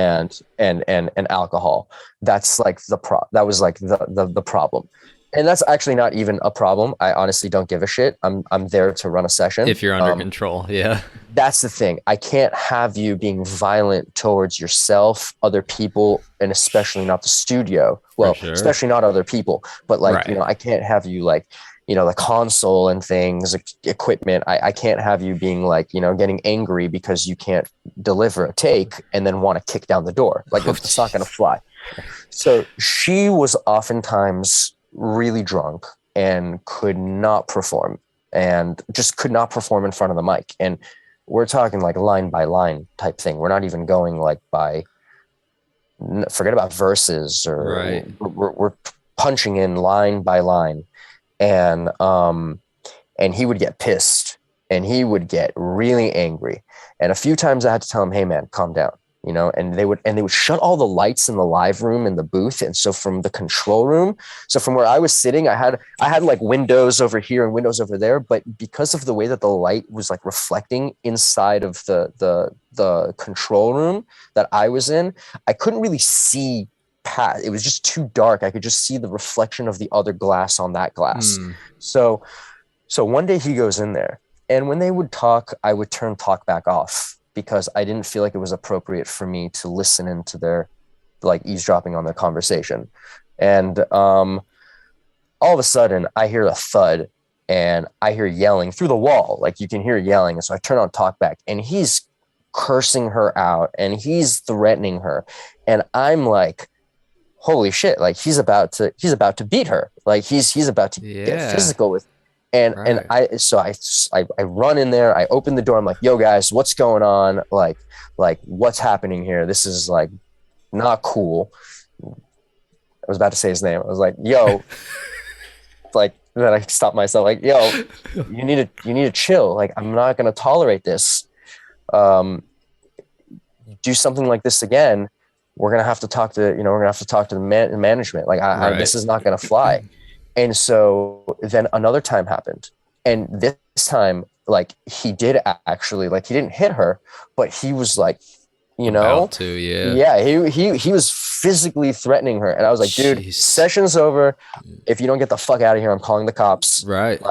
and alcohol. That's like that was like the problem. And that's actually not even a problem. I honestly don't give a shit. I'm there to run a session.
If you're under control, yeah.
That's the thing. I can't have you being violent towards yourself, other people, and especially not the studio. Well,
sure.
especially not other people, but like,
Right.
I can't have you like, the console and things, equipment. I can't have you being like, getting angry because you can't deliver a take and then want to kick down the door. Like, it's not going to fly. So she was oftentimes really drunk and could not perform, and just could not perform in front of the mic. And we're talking like line by line type thing. We're not even going like forget about verses, or
right.
we're punching in line by line. And he would get pissed, and he would get really angry. And a few times I had to tell him, hey man, calm down, and they would shut all the lights in the live room in the booth. And so from the control room, so from where I was sitting, I had like windows over here and windows over there, but because of the way that the light was like reflecting inside of the control room that I was in, I couldn't really see past. It was just too dark. I could just see the reflection of the other glass on that glass. So one day he goes in there, and when they would talk, I would turn talk back off because I didn't feel like it was appropriate for me to listen into their, like, eavesdropping on their conversation. And all of a sudden I hear a thud, and I hear yelling through the wall. Like, you can hear yelling. And so I turn on talk back, and he's cursing her out and he's threatening her. And I'm like, holy shit, like he's about to beat her. Like he's about to get physical with. And I run in there, I open the door, I'm like, yo guys, what's going on? Like what's happening here? This is like not cool. I was about to say his name. I was like, yo, like, then I stopped myself, like, yo, you need to chill. Like, I'm not gonna tolerate this. Do something like this again, we're gonna have to talk to the management. Like, this is not gonna fly. And so then another time happened, and this time, like, he did actually, like, he didn't hit her, but he was like, he was physically threatening her. And I was like, dude, session's over. If you don't get the fuck out of here, I'm calling the cops.
Right.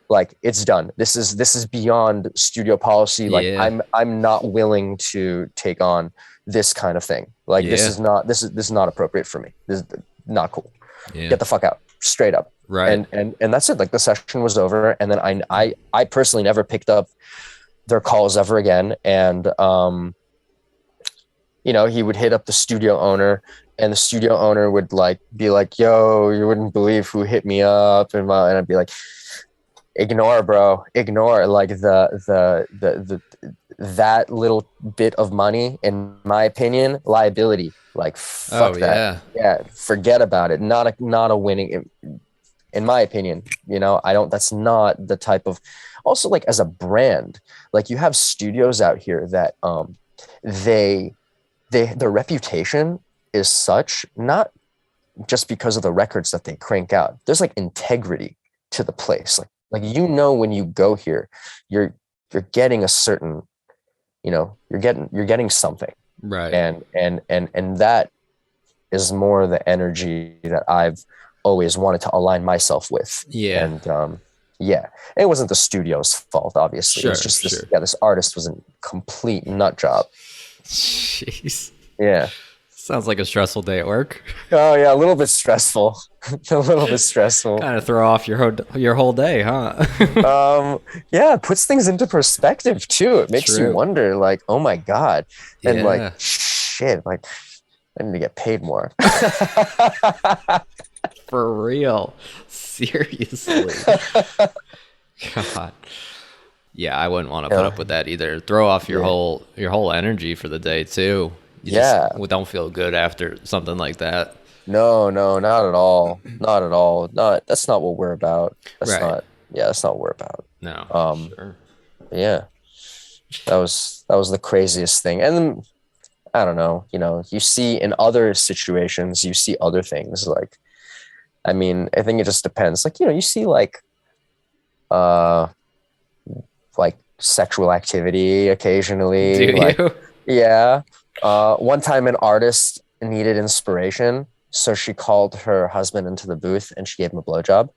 Like it's done. This is beyond studio policy. Like, I'm not willing to take on this kind of thing. Like, this is not appropriate for me. This is not cool. Get the fuck out, straight up.
Right.
And that's it. Like, the session was over, and then I personally never picked up their calls ever again. And he would hit up the studio owner, and the studio owner would like be like, yo, you wouldn't believe who hit me up. And I'd be like, ignore, bro, ignore. Like, that little bit of money, in my opinion, liability. Like, fuck that. Yeah, forget about it. Not a winning, in my opinion. That's not the type of, also, like, as a brand, like, you have studios out here that their reputation is such, not just because of the records that they crank out. There's like integrity to the place. Like when you go here, you're getting a certain, you're getting something.
Right.
And that is more the energy that I've always wanted to align myself with.
Yeah.
And Yeah, it wasn't the studio's fault, obviously. It was just this.
Sure.
Yeah, this artist was a complete nut job.
Jeez.
Yeah.
Sounds like a stressful day at work.
Oh yeah, a little bit stressful. A little bit stressful.
Kind of throw off your whole day, huh?
Yeah, it puts things into perspective too. It makes you wonder, like, oh my God, and like, shit, like, I need to get paid more.
For real. Seriously. God. Yeah, I wouldn't want to put up with that either. Throw off your whole energy for the day too. You just don't feel good after something like that.
No, not at all. Not at all. That's not what we're about. That's not what we're about.
No. Sure.
Yeah. That was the craziest thing. And then, I don't know, you see in other situations, you see other things like, I mean, I think it just depends. Like, you see like sexual activity occasionally.
Do
like,
you?
Yeah. One time an artist needed inspiration, so she called her husband into the booth and she gave him a blowjob.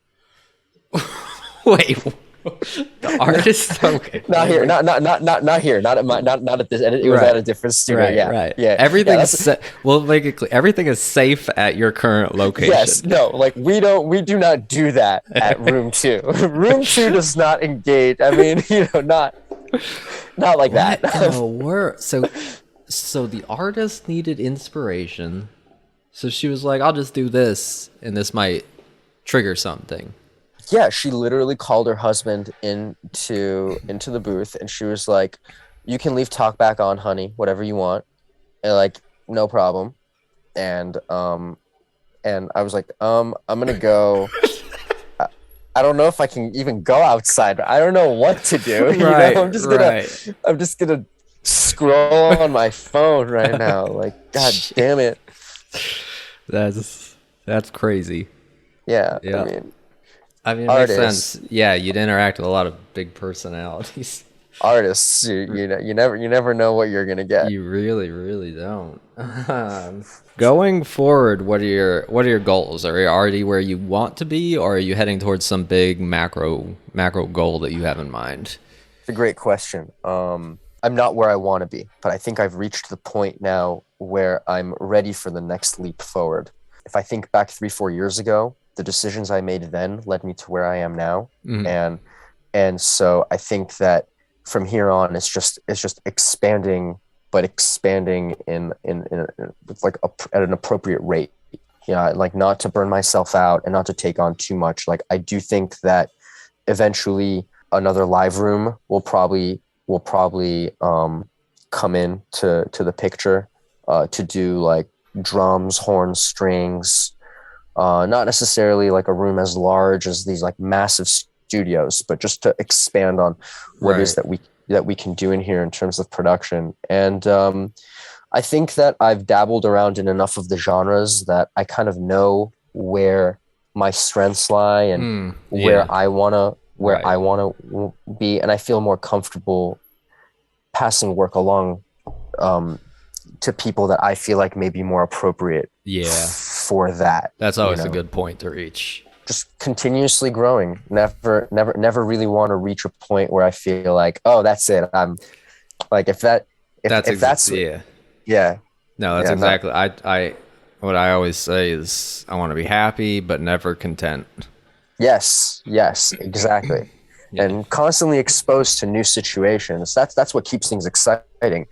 Wait, the artist? Okay.
Not here. Not here. Not at this. It was at a different studio.
Right.
Yeah.
Everything's we'll make it clear. Everything is safe at your current location.
Yes. No. Like we do not do that at room 2. Room 2 does not engage. I mean, not like that.
No, so the artist needed inspiration. So she was like, I'll just do this, and this might trigger something.
Yeah, she literally called her husband into the booth, and she was like, "You can leave talk back on, honey, whatever you want." And like, no problem. And I was like, I'm gonna go. I don't know if I can even go outside. I don't know what to do. I'm just gonna scroll on my phone right now. Like, God damn it.
That's crazy.
Yeah.
I mean, it makes sense. Yeah, you'd interact with a lot of big personalities.
Artists, you never know what you're gonna get.
You really, really don't. Going forward, what are your goals? Are you already where you want to be, or are you heading towards some big macro goal that you have in mind?
It's a great question. I'm not where I want to be, but I think I've reached the point now where I'm ready for the next leap forward. If I think back 3-4 years ago, the decisions I made then led me to where I am now. Mm-hmm. And so I think that from here on, it's just expanding, but expanding in like at an appropriate rate. Like not to burn myself out and not to take on too much. Like I do think that eventually another live room will probably come in to the picture to do like drums, horns, strings. Not necessarily like a room as large as these like massive studios, but just to expand on what it is that we can do in here in terms of production. And I think that I've dabbled around in enough of the genres that I kind of know where my strengths lie and where I wanna be, and I feel more comfortable passing work along to people that I feel like may be more appropriate for that.
That's always a good point to reach.
Just continuously growing. Never really want to reach a point where I feel like, oh, that's it. I'm like, if that's yeah.
No, that's exactly. What I always say is I want to be happy, but never content.
Yes, exactly. And constantly exposed to new situations. That's what keeps things exciting.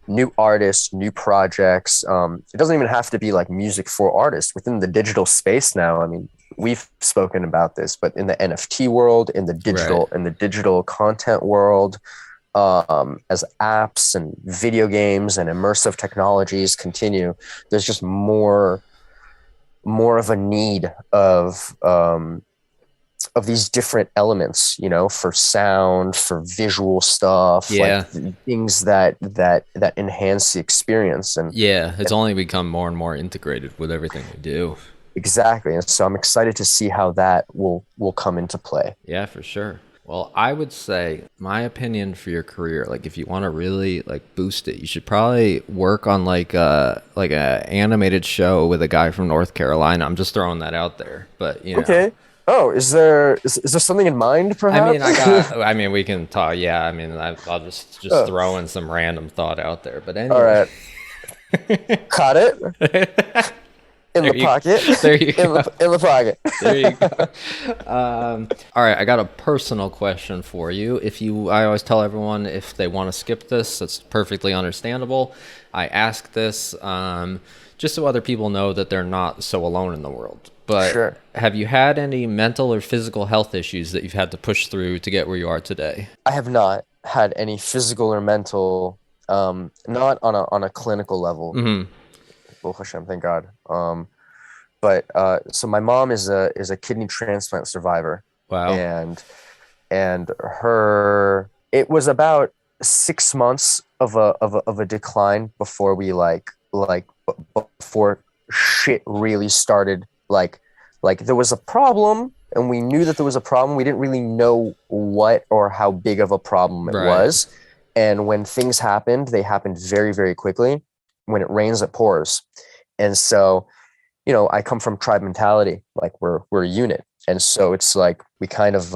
New artists, new projects. It doesn't even have to be like music for artists within the digital space now. I mean, we've spoken about this, but in the NFT world, in the digital content world, as apps and video games and immersive technologies continue, there's just more of a need of these different elements, for sound, for visual stuff, like things that enhance the experience. And
it's only become more and more integrated with everything we do.
Exactly. And so I'm excited to see how that will come into play.
Yeah, for sure. Well, I would say my opinion for your career, like if you want to really like boost it, you should probably work on like a animated show with a guy from North Carolina. I'm just throwing that out there, but
Okay. Oh, is there something in mind, perhaps?
I mean, we can talk. Yeah, I mean, I'll just
Oh,
throw in some random thought out there. But
all
anyway,
right. Caught it in the
there you,
pocket.
there you
In
go.
the pocket.
There you go. All right, I got a personal question for you. I always tell everyone if they want to skip this, that's perfectly understandable. I ask this just so other people know that they're not so alone in the world. But
Sure.
have you had any mental or physical health issues that you've had to push through to get where you are today?
I have not had any physical or mental, not on a clinical level.
Mm-hmm.
Baruch Hashem, thank God. But so my mom is a kidney transplant survivor,
Wow.
and her it was about 6 months of a decline before we before shit really started, like there was a problem and we knew that there was a problem. We didn't really know what or how big of a problem it
Right.
was. And when things happened, they happened very, very quickly. When it rains, it pours. And so, I come from tribe mentality, like we're a unit. And so it's like we kind of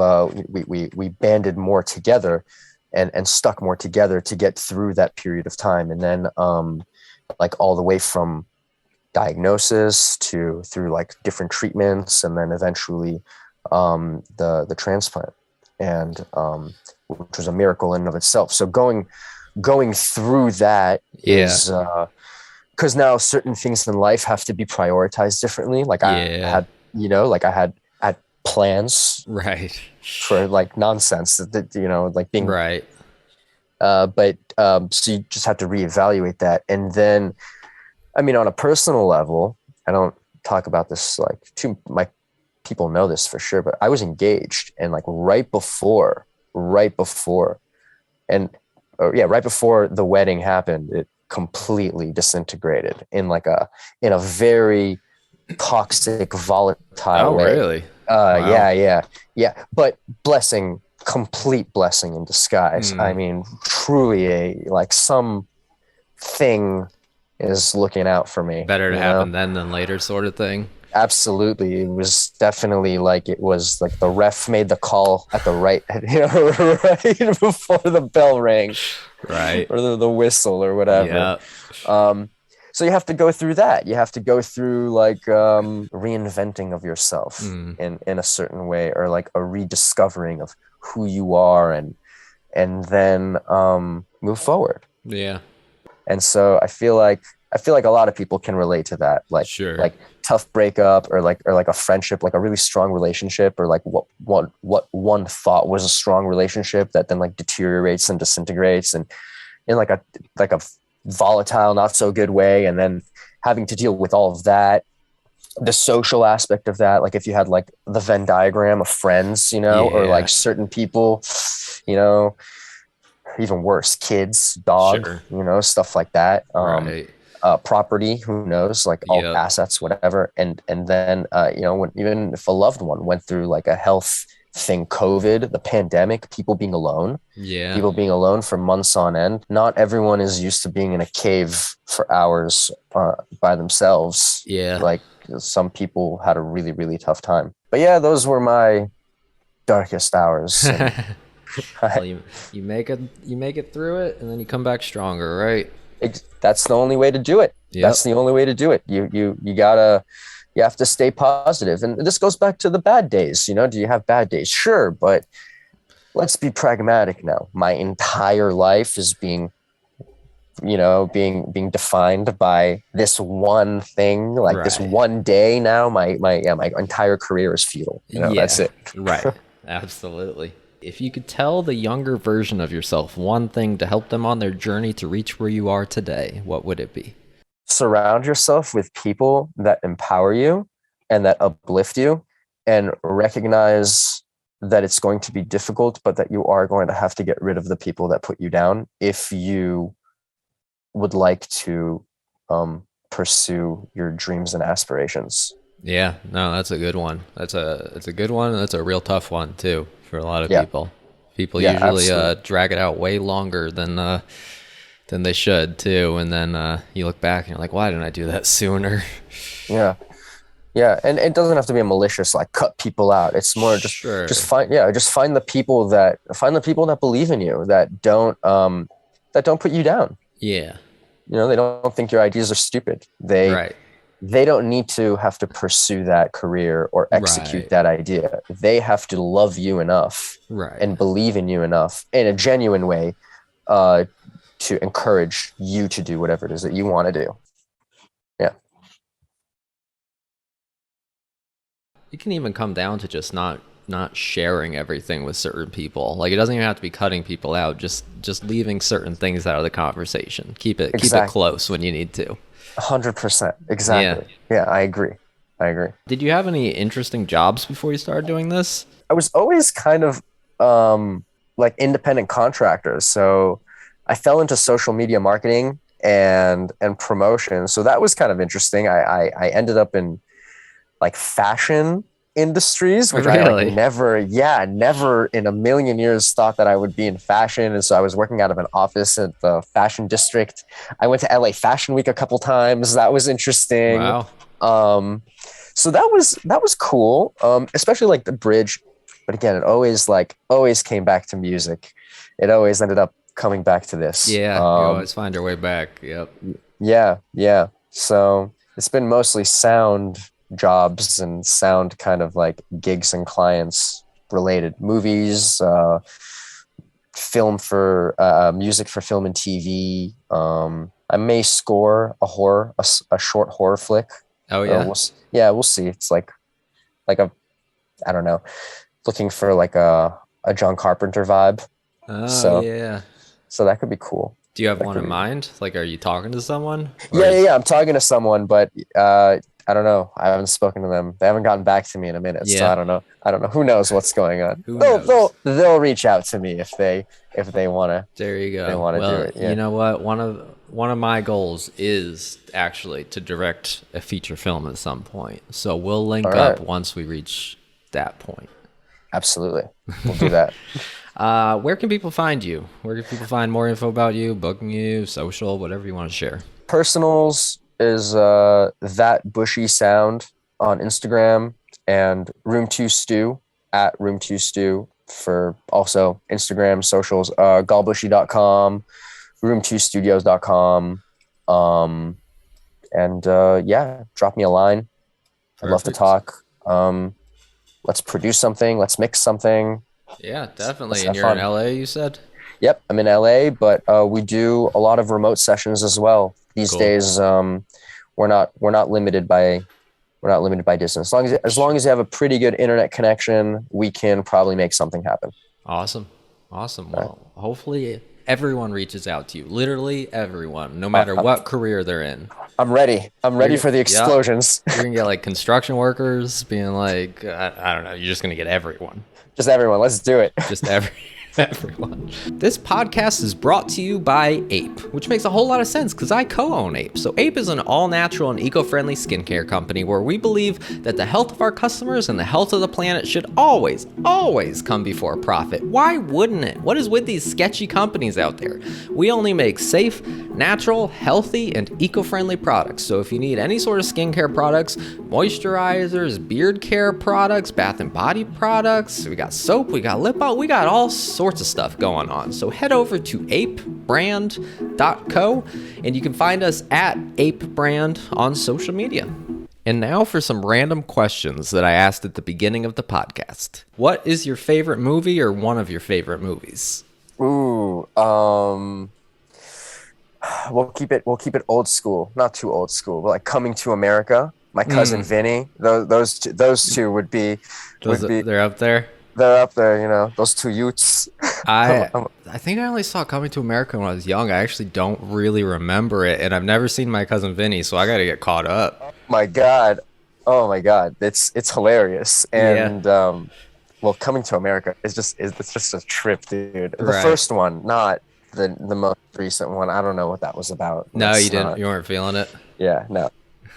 we banded more together and stuck more together to get through that period of time. And then like all the way from diagnosis to through like different treatments, and then eventually the transplant, and which was a miracle in and of itself. So going through that is because now certain things in life have to be prioritized differently. Like I had, I had plans
Right.
for like nonsense that like being
Right.
but so you just have to reevaluate that. And then, I mean, on a personal level, I don't talk about this like my people know this for sure, but I was engaged, and like right before the wedding happened, it completely disintegrated in a very toxic, volatile way.
Really?
Wow. Yeah. But complete blessing in disguise. I mean, truly some thing is looking out for me.
Better to happen then than later, sort of thing.
Absolutely. It was definitely it was like the ref made the call at the right, right before the bell rang,
right,
or the whistle or whatever. Yeah. So you have to go through that. You have to go through reinventing of yourself in a certain way, or like a rediscovering of who you are, and then move forward.
Yeah.
And so I feel like a lot of people can relate to that.
Sure.
Like tough breakup, or like a friendship, like a really strong relationship, or like what one thought was a strong relationship that then like deteriorates and disintegrates, and in like a volatile, not so good way. And then having to deal with all of that, the social aspect of that, like if you had like the Venn diagram of friends, or like certain people, even worse, kids, dog,
sure.
Stuff like that.
Right.
Property, who knows, like all assets, whatever. And then, even if a loved one went through like a health thing, COVID, the pandemic, people being alone for months on end. Not everyone is used to being in a cave for hours by themselves.
Yeah.
Like some people had a really, really tough time. But yeah, those were my darkest hours.
Well, you make it through it, and then you come back stronger, right?
That's the only way to do it. Yep. That's the only way to do it. You have to stay positive. And this goes back to the bad days. Do you have bad days? Sure, but let's be pragmatic now. My entire life is being defined by this one thing, like this one day. Now my entire career is futile. That's it.
Right. Absolutely. If you could tell the younger version of yourself one thing to help them on their journey to reach where you are today, what would it be?
Surround yourself with people that empower you and that uplift you, and recognize that it's going to be difficult, but that you are going to have to get rid of the people that put you down if you would like to pursue your dreams and aspirations.
Yeah, no, that's a good one. It's a good one. And that's a real tough one too for a lot of people. People usually drag it out way longer than they should too. And then you look back and you're like, why didn't I do that sooner?
Yeah. Yeah, and it doesn't have to be a malicious like cut people out. It's more
Sure.
just find the people that believe in you, that don't put you down.
Yeah.
You know, they don't think your ideas are stupid.
Right.
They don't need to have to pursue that career or execute
Right.
that idea. They have to love you enough
Right.
and believe in you enough in a genuine way to encourage you to do whatever it is that you want to do. Yeah.
It can even come down to just not sharing everything with certain people. Like, it doesn't even have to be cutting people out, just leaving certain things out of the conversation. Keep it close when you need to.
100%. Exactly. Yeah, I agree.
Did you have any interesting jobs before you started doing this?
I was always kind of like independent contractors. So I fell into social media marketing and promotion. So that was kind of interesting. I ended up in like fashion industries, which I like never in a million years thought that I would be in fashion. And so I was working out of an office at the fashion district. I went to LA Fashion Week a couple times. That was interesting.
Wow.
So that was cool. Especially like the bridge. But again, it always came back to music. It always ended up coming back to this.
Yeah. You always find your way back. Yep.
Yeah. So it's been mostly sound jobs and sound kind of like gigs and clients related, movies, film for music for film and TV. I may score a short horror flick.
Oh yeah.
We'll see. It's like a, I don't know, looking for like a John Carpenter vibe.
Oh yeah.
So that could be cool.
Do you have one in mind? Like, are you talking to someone?
Yeah. I'm talking to someone, but I don't know. I haven't spoken to them. They haven't gotten back to me in a minute. Yeah. So I don't know. Who knows what's going on? They'll reach out to me if they want to.
There you go.
They want to do it. Yeah.
You know what? One of my goals is actually to direct a feature film at some point. So we'll link up once we reach that point.
Absolutely. We'll do that.
Where can people find you? Where can people find more info about you, booking you, social, whatever you want to share?
Personals is that bushy sound on Instagram, and Room 2 Stew at Room 2 Stew for also Instagram socials, gallbushy.com, room2studios.com. And drop me a line. I'd love to talk. Let's produce something. Let's mix something.
Yeah, definitely. And you're in LA, you said?
Yep, I'm in LA, but we do a lot of remote sessions as well. These days, we're not limited by distance. As long as you have a pretty good internet connection, we can probably make something happen.
Awesome. Well, hopefully everyone reaches out to you. Literally everyone, no matter what career they're in.
I'm ready. I'm ready for the explosions.
You're gonna get like construction workers being like, I don't know. You're just gonna get everyone.
Just everyone. Let's do it.
Just everyone. This podcast is brought to you by Ape, which makes a whole lot of sense because I co-own Ape. So Ape is an all-natural and eco-friendly skincare company where we believe that the health of our customers and the health of the planet should always come before profit. Why wouldn't it? What is with these sketchy companies out there? We only make safe, natural, healthy, and eco-friendly products. So if you need any sort of skincare products, moisturizers, beard care products, bath and body products, we got soap, we got lip balm, we got all sorts of stuff going on. So head over to apebrand.co and you can find us at Ape Brand on social media. And now for some random questions that I asked at the beginning of the podcast. What is your favorite movie or one of your favorite movies?
Ooh, we'll keep it old school, not too old school, but like Coming to America, My Cousin Vinny. Those two would be
they're up there.
They're up there, you know, those two Utes.
I think I only saw Coming to America when I was young. I actually don't really remember it, and I've never seen My Cousin Vinny, so I got to get caught up.
Oh my god, it's hilarious. And well, Coming to America it's just a trip, dude. The first one, not the most recent one. I don't know what that was about.
No, you didn't. You weren't feeling it.
Yeah, no.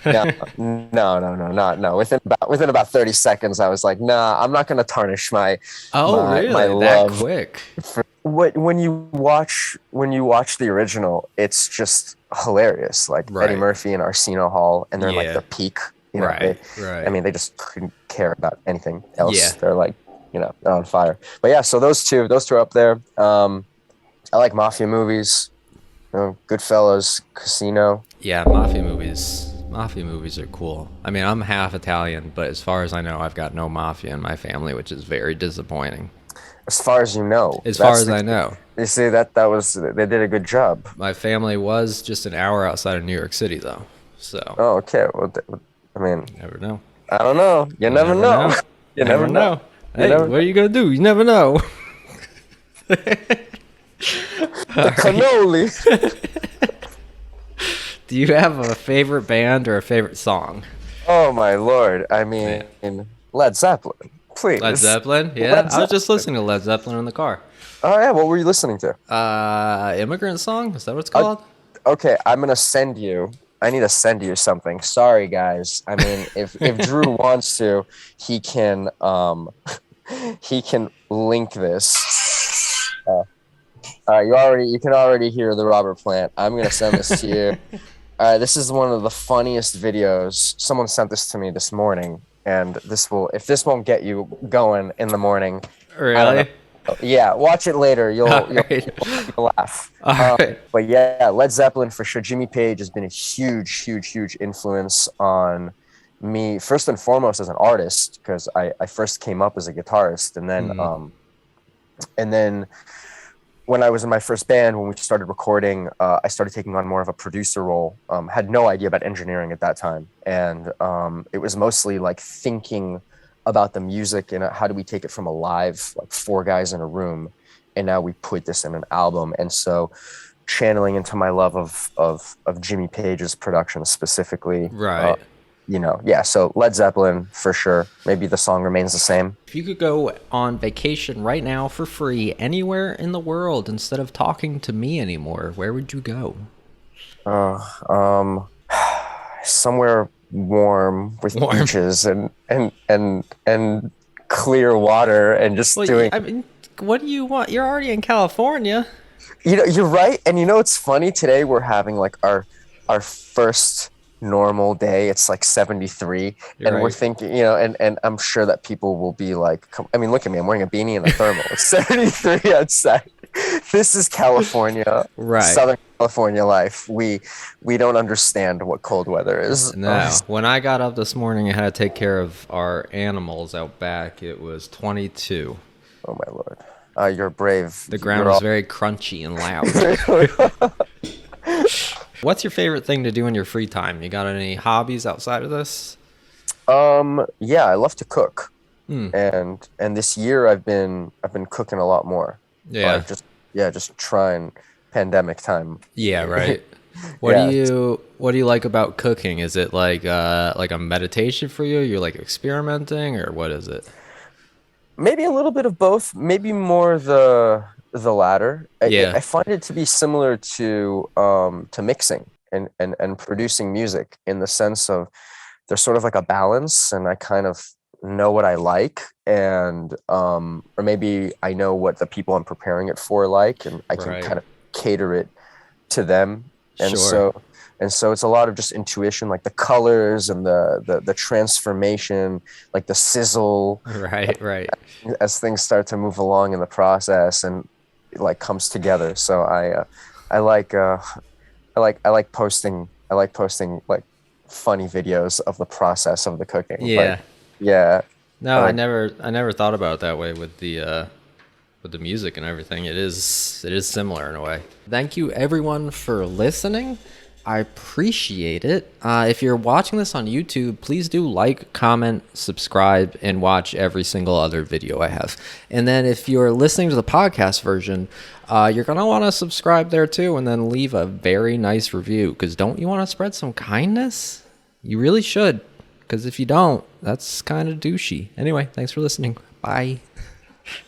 No. Within about 30 seconds, I was like, nah, I'm not gonna tarnish my
really
my
that
love.
Quick.
When you watch the original, it's just hilarious. Like Eddie Murphy and Arsenio Hall, and they're like the peak You know,
Right.
I mean, they just couldn't care about anything else.
Yeah.
They're like, they're on fire. But yeah, so those two are up there. I like Mafia movies, Goodfellas, Casino.
Yeah, mafia movies. Mafia movies are cool. I mean, I'm half Italian, but as far as I know, I've got no mafia in my family, which is very disappointing.
As far as you know.
As far as I know.
They say that was, they did a good job.
My family was just an hour outside of New York City, though. So.
Oh, okay. Well, I mean.
Never know.
I don't know. You never know. You never know.
Hey, what are you going to do? You never know.
The cannoli.
Do you have a favorite band or a favorite song?
Oh, my Lord. I mean, Led Zeppelin. Please.
Led Zeppelin? Yeah, I was just listening to Led Zeppelin in the car.
Oh, yeah. What were you listening to?
Immigrant Song? Is that what it's called?
Okay, I need to send you something. Sorry, guys. I mean, if Drew wants to, he can link this. You can already hear the Robert Plant. I'm gonna send this to you. This is one of the funniest videos. Someone sent this to me this morning, and if this won't get you going in the morning.
Really?
Yeah, watch it later. You'll laugh. But yeah, Led Zeppelin for sure. Jimmy Page has been a huge influence on me, first and foremost as an artist, because I first came up as a guitarist, and then when I was in my first band, when we started recording, I started taking on more of a producer role. Had no idea about engineering at that time, and it was mostly like thinking about the music and how do we take it from a live, like 4 guys in a room, and now we put this in an album. And so channeling into my love of Jimmy Page's production specifically.
Right.
So Led Zeppelin for sure. Maybe the song remains the same.
If you could go on vacation right now for free anywhere in the world instead of talking to me anymore, where would you go?
Somewhere warm with beaches and clear water and just doing.
I mean, what do you want? You're already in California.
You're right. And it's funny, today we're having like our first normal day. It's like 73. And we're thinking, and I'm sure that people will be like, I mean, look at me, I'm wearing a beanie and a thermal. It's 73 outside. This is California,
right?
Southern California life. We don't understand what cold weather is.
No. When I got up this morning and had to take care of our animals out back, it was 22.
Oh my Lord. You're brave.
The ground was very crunchy and loud. What's your favorite thing to do in your free time? You got any hobbies outside of this?
Yeah, I love to cook. And this year I've been cooking a lot more.
Yeah.
Just trying pandemic time.
Yeah, right. What do you like about cooking? Is it like a meditation for you? You're like experimenting, or what is it?
Maybe a little bit of both. Maybe more the latter. I find it to be similar to mixing and producing music, in the sense of there's sort of like a balance, and I kind of know what I like, and or maybe I know what the people I'm preparing it for like, and I can kind of cater it to them. And so it's a lot of just intuition, like the colors and the transformation, like the sizzle,
right
as things start to move along in the process and it like comes together. So I like posting like funny videos of the process of the cooking.
Yeah.
Yeah.
No, I never thought about it that way with the music and everything. It is similar in a way. Thank you everyone for listening. I appreciate it. If you're watching this on YouTube, please do like, comment, subscribe, and watch every single other video I have. And then if you're listening to the podcast version, you're going to want to subscribe there too, and then leave a very nice review, because don't you want to spread some kindness? You really should, because if you don't, that's kind of douchey. Anyway, thanks for listening. Bye.